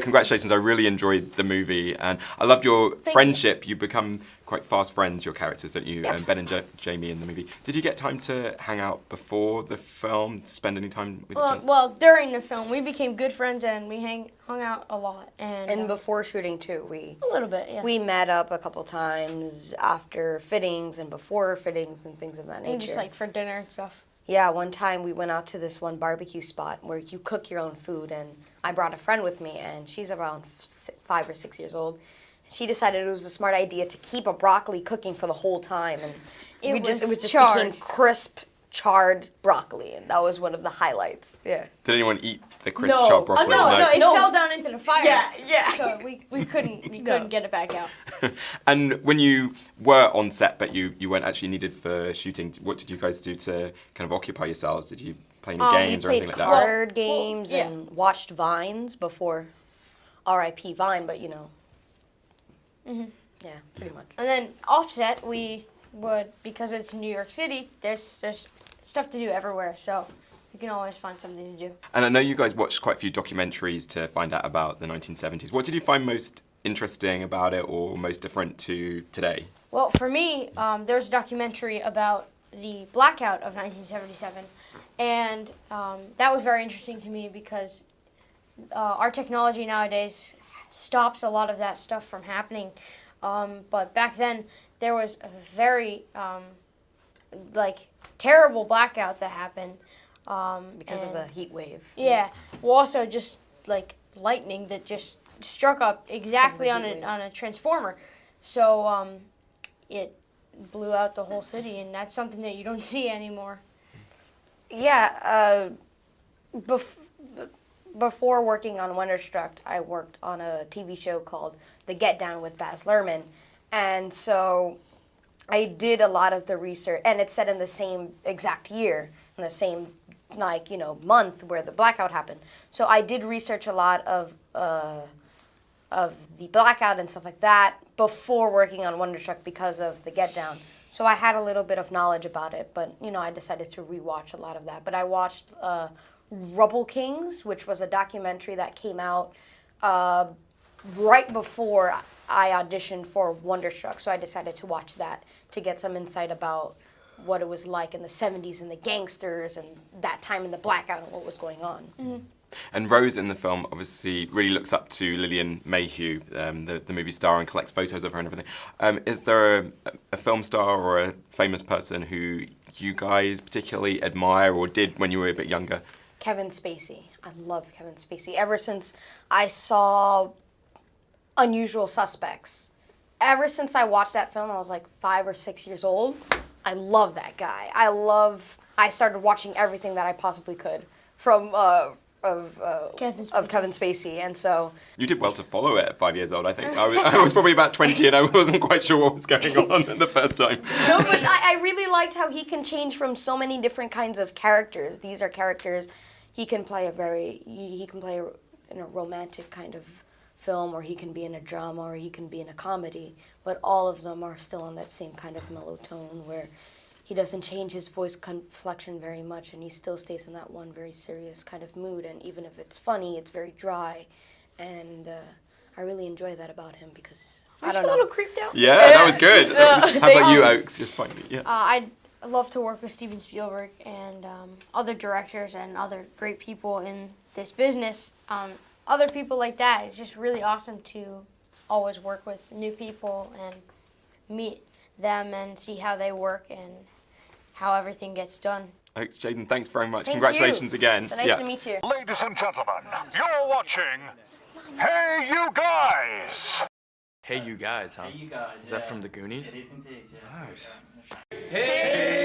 congratulations. I really enjoyed the movie, and I loved your friendship. You become quite fast friends, your characters, don't you? Yep. Ben and Jamie in the movie. Did you get time to hang out before the film, spend any time with each other? Well, during the film, we became good friends and we hung out a lot. And before shooting too, a little bit, yeah. We met up a couple times after fittings and before fittings and things of that nature. And just like for dinner and stuff. Yeah, one time we went out to this one barbecue spot where you cook your own food, and I brought a friend with me, and she's around 5 or 6 years old. She decided it was a smart idea to keep a broccoli cooking for the whole time, and it just became crisp, charred broccoli, and that was one of the highlights. Yeah. Did anyone eat the crisp charred broccoli? No, it fell down into the fire. Yeah. So we couldn't get it back out. And when you were on set, but you weren't actually needed for shooting, what did you guys do to kind of occupy yourselves? Did you play any games or anything like that? We played card games and watched Vines before R.I.P. Vine, but you know. Mm-hmm. Yeah, pretty much. And then offset, we would, because it's New York City, there's stuff to do everywhere, so you can always find something to do. And I know you guys watched quite a few documentaries to find out about the 1970s. What did you find most interesting about it or most different to today? Well, for me, there's a documentary about the blackout of 1977, and that was very interesting to me because our technology nowadays stops a lot of that stuff from happening. But back then, there was a very terrible blackout that happened. Because of the heat wave. Yeah. Well, also just like lightning that just struck up exactly on a transformer. So it blew out the whole city, and that's something that you don't see anymore. Yeah. Before working on Wonderstruck, I worked on a TV show called The Get Down with Baz Luhrmann. And so I did a lot of the research, and it's set in the same exact year, in the same month where the blackout happened. So I did research a lot of the blackout and stuff like that before working on Wonderstruck because of The Get Down. So I had a little bit of knowledge about it, but I decided to rewatch a lot of that. But I watched Rubble Kings, which was a documentary that came out right before I auditioned for Wonderstruck, so I decided to watch that to get some insight about what it was like in the 70s and the gangsters and that time in the blackout and what was going on. Mm-hmm. And Rose in the film obviously really looks up to Lillian Mayhew, the movie star, and collects photos of her and everything. Is there a film star or a famous person who you guys particularly admire or did when you were a bit younger? Kevin Spacey. I love Kevin Spacey. Ever since I saw Unusual Suspects, ever since I watched that film, I was like 5 or 6 years old. I love that guy. I started watching everything that I possibly could from Kevin Spacey, and so you did well to follow it at 5 years old. I think I was probably about 20, and I wasn't quite sure what was going on the first time. No, but I really liked how he can change from so many different kinds of characters. These are characters he can play in a romantic kind of film, or he can be in a drama, or he can be in a comedy. But all of them are still on that same kind of mellow tone where he doesn't change his voice inflection very much, and he still stays in that one very serious kind of mood. And even if it's funny, it's very dry. And I really enjoy that about him because I don't know. A little creeped out. Yeah, that was good. How about you, Oakes? Just finally, yeah. I'd love to work with Steven Spielberg and other directors and other great people in this business. Other people like that. It's just really awesome to always work with new people and meet them and see how they work and how everything gets done. Oakes, Jaden, thanks very much. Thank Congratulations you. again. So nice to meet you. Ladies and gentlemen, you're watching Hey You Guys! Hey You Guys, huh? Hey You Guys. Is that from the Goonies? It is indeed, yes. Nice. Hey